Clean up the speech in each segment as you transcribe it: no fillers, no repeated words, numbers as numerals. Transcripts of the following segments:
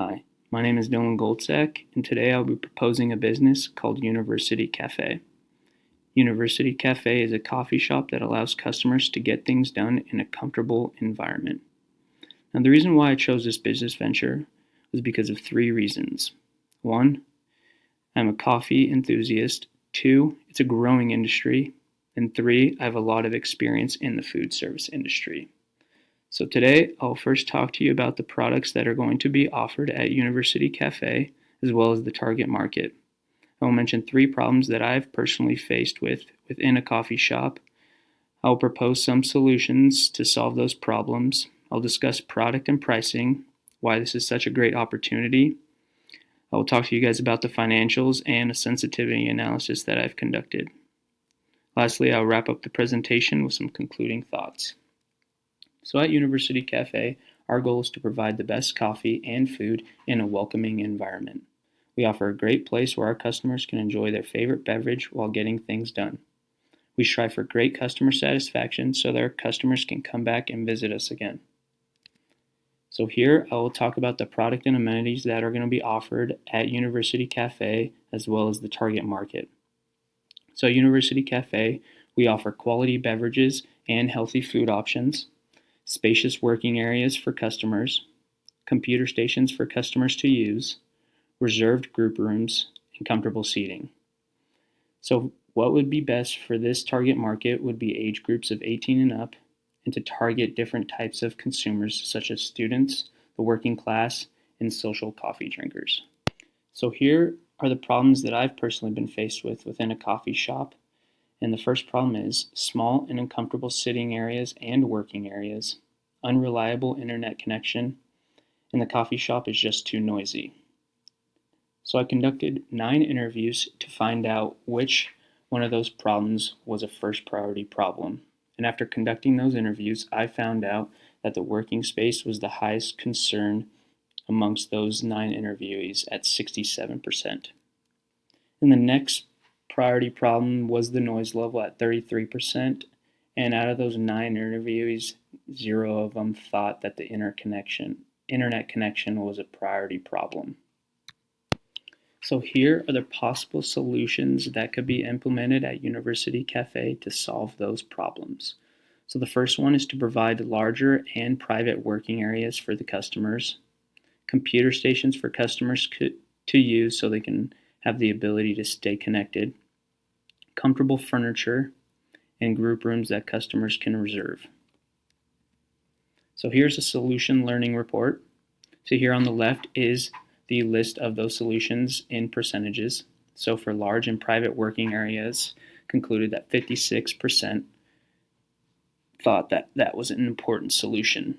Hi, my name is Dylan Goldsack, and today I'll be proposing a business called University Cafe. University Cafe is a coffee shop that allows customers to get things done in a comfortable environment. Now, the reason why I chose this business venture was because of three reasons. One, I'm a coffee enthusiast. Two, it's a growing industry. And three, I have a lot of experience in the food service industry. So today, I'll first talk to you about the products that are going to be offered at University Cafe, as well as the target market. I will mention three problems that I've personally faced within a coffee shop. I'll propose some solutions to solve those problems. I'll discuss product and pricing, why this is such a great opportunity. I will talk to you guys about the financials and a sensitivity analysis that I've conducted. Lastly, I'll wrap up the presentation with some concluding thoughts. So at University Cafe, our goal is to provide the best coffee and food in a welcoming environment. We offer a great place where our customers can enjoy their favorite beverage while getting things done. We strive for great customer satisfaction so that our customers can come back and visit us again. So here I will talk about the product and amenities that are going to be offered at University Cafe as well as the target market. So at University Cafe, we offer quality beverages and healthy food options, spacious working areas for customers, computer stations for customers to use, reserved group rooms, and comfortable seating. So what would be best for this target market would be age groups of 18 and up, and to target different types of consumers such as students, the working class, and social coffee drinkers. So here are the problems that I've personally been faced with within a coffee shop. And the first problem is small and uncomfortable sitting areas and working areas, unreliable internet connection, and the coffee shop is just too noisy. So I conducted 9 interviews to find out which one of those problems was a first priority problem. And after conducting those interviews, I found out that the working space was the highest concern amongst those 9 interviewees at 67%. And the next priority problem was the noise level at 33%, and out of those 9 interviewees, 0 of them thought that the internet connection was a priority problem. So here are the possible solutions that could be implemented at University Cafe to solve those problems. So the first one is to provide larger and private working areas for the customers, computer stations for customers to use so they can have the ability to stay connected, comfortable furniture, and group rooms that customers can reserve. So here's a solution learning report. So here on the left is the list of those solutions in percentages. So for large and private working areas, concluded that 56% thought that that was an important solution.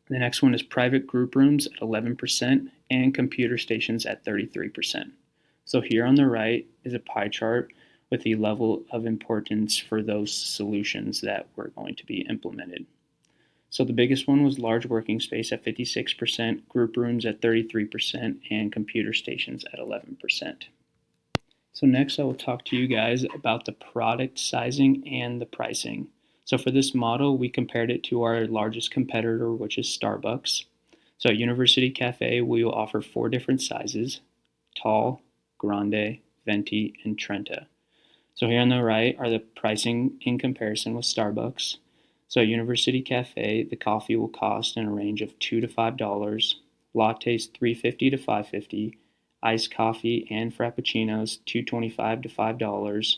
The next one is private group rooms at 11% and computer stations at 33%. So here on the right is a pie chart with the level of importance for those solutions that were going to be implemented. So the biggest one was large working space at 56%, group rooms at 33%, and computer stations at 11%. So next I will talk to you guys about the product sizing and the pricing. So for this model, we compared it to our largest competitor, which is Starbucks. So at University Cafe, we will offer 4 different sizes: tall, grande, venti, and trenta. So here on the right are the pricing in comparison with Starbucks. So at University Cafe, the coffee will cost in a range of $2 to $5, lattes $3.50 to $5.50, iced coffee and frappuccinos $2.25 to $5,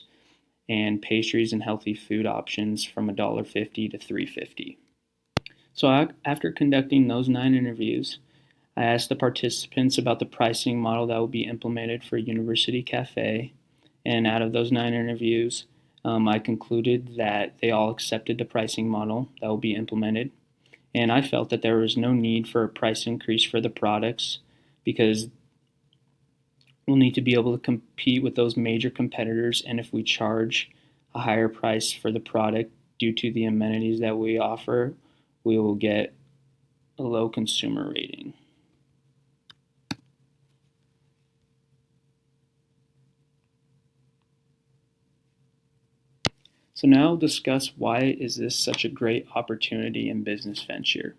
and pastries and healthy food options from $1.50 to $3.50. So after conducting those 9 interviews, I asked the participants about the pricing model that will be implemented for University Cafe, and out of those 9 interviews, I concluded that they all accepted the pricing model that will be implemented, and I felt that there was no need for a price increase for the products because we'll need to be able to compete with those major competitors, and if we charge a higher price for the product due to the amenities that we offer, we will get a low consumer rating. So now I'll discuss why is this such a great opportunity in business venture.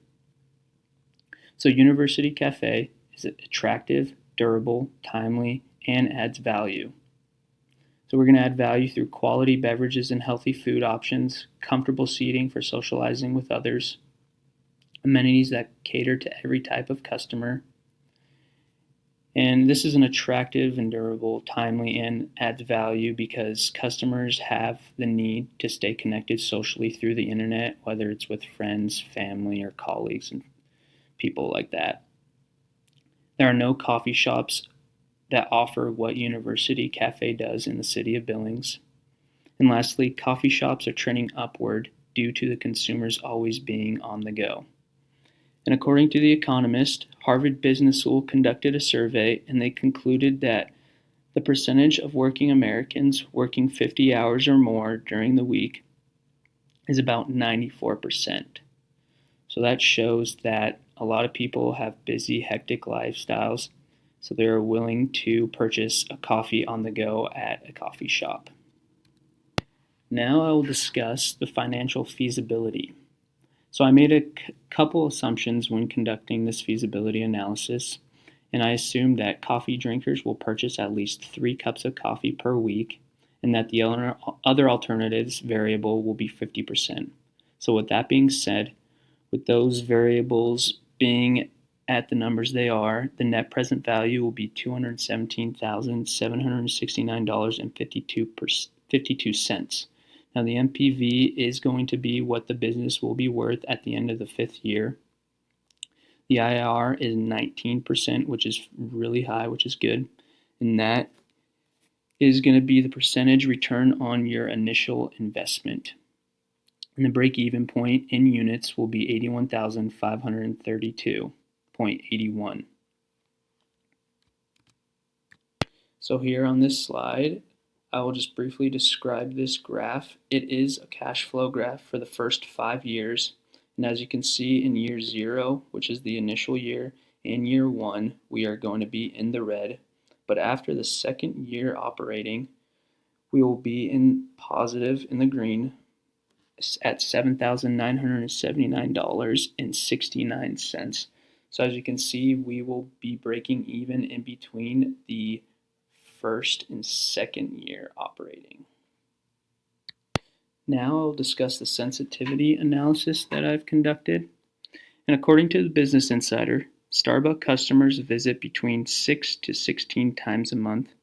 So University Cafe is attractive, durable, timely, and adds value. So we're going to add value through quality beverages and healthy food options, comfortable seating for socializing with others, amenities that cater to every type of customer. And this is an attractive and durable, timely, and adds value because customers have the need to stay connected socially through the internet, whether it's with friends, family, or colleagues, and people like that. There are no coffee shops that offer what University Cafe does in the city of Billings. And lastly, coffee shops are trending upward due to the consumers always being on the go. And according to The Economist, Harvard Business School conducted a survey and they concluded that the percentage of working Americans working 50 hours or more during the week is about 94%. So that shows that a lot of people have busy, hectic lifestyles, so they're willing to purchase a coffee on the go at a coffee shop. Now I will discuss the financial feasibility. So I made a couple assumptions when conducting this feasibility analysis, and I assumed that coffee drinkers will purchase at least 3 cups of coffee per week, and that the other alternatives variable will be 50%. So with that being said, with those variables being at the numbers they are, the net present value will be $217,769.52. Now, the NPV is going to be what the business will be worth at the end of the 5th year. The IRR is 19%, which is really high, which is good. And that is going to be the percentage return on your initial investment. And the break-even point in units will be 81,532.81. So here on this slide, I will just briefly describe this graph. It is a cash flow graph for the first 5 years. And as you can see in year 0, which is the initial year, and year 1, we are going to be in the red. But after the second year operating, we will be in positive in the green at $7,979.69. So as you can see, we will be breaking even in between the first and second year operating. Now I'll discuss the sensitivity analysis that I've conducted. And according to the Business Insider, Starbucks customers visit between 6 to 16 times a month.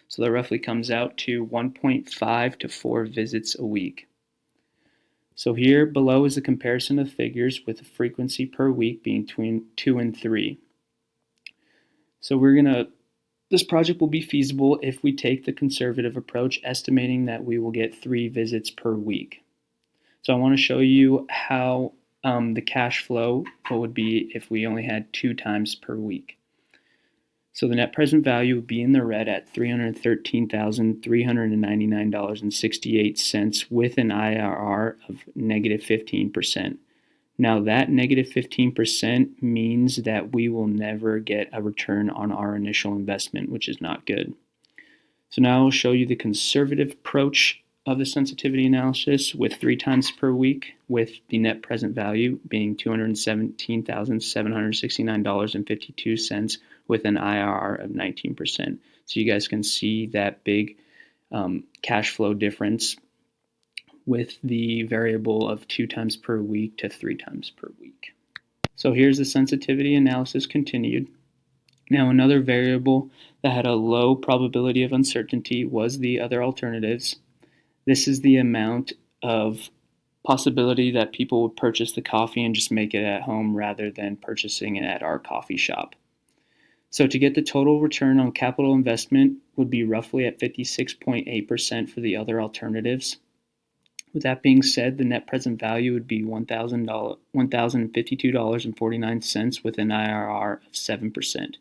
So that roughly comes out to 1.5 to 4 visits a week. So here below is a comparison of figures with a frequency per week being between 2 and 3. So this project will be feasible if we take the conservative approach, estimating that we will get 3 visits per week. So I want to show you how the cash flow would be if we only had 2 times per week. So the net present value would be in the red at $313,399.68 with an IRR of negative 15%. Now that negative 15% means that we will never get a return on our initial investment, which is not good. So now I'll show you the conservative approach of the sensitivity analysis with 3 times per week, with the net present value being $217,769.52 with an IRR of 19%. So you guys can see that big cash flow difference with the variable of 2 times per week to 3 times per week. So here's the sensitivity analysis continued. Now another variable that had a low probability of uncertainty was the other alternatives. This is the amount of possibility that people would purchase the coffee and just make it at home rather than purchasing it at our coffee shop. So to get the total return on capital investment would be roughly at 56.8% for the other alternatives. With that being said, the net present value would be $1,052.49 with an IRR of 7%.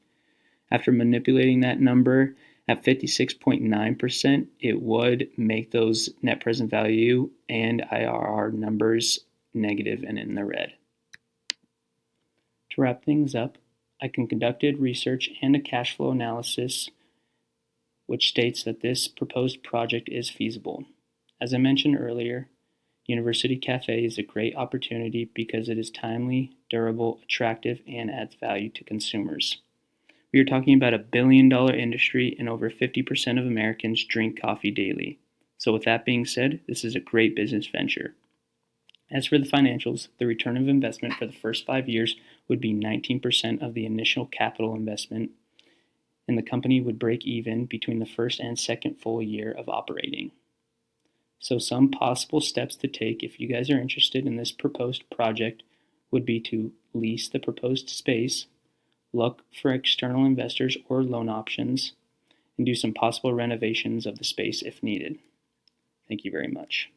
After manipulating that number at 56.9%, it would make those net present value and IRR numbers negative and in the red. To wrap things up, I conducted research and a cash flow analysis which states that this proposed project is feasible. As I mentioned earlier, University Cafe is a great opportunity because it is timely, durable, attractive, and adds value to consumers. We are talking about a $1 billion industry, and over 50% of Americans drink coffee daily. So with that being said, this is a great business venture. As for the financials, the return of investment for the first 5 years would be 19% of the initial capital investment, and the company would break even between the first and second full year of operating. So some possible steps to take if you guys are interested in this proposed project would be to lease the proposed space, look for external investors or loan options, and do some possible renovations of the space if needed. Thank you very much.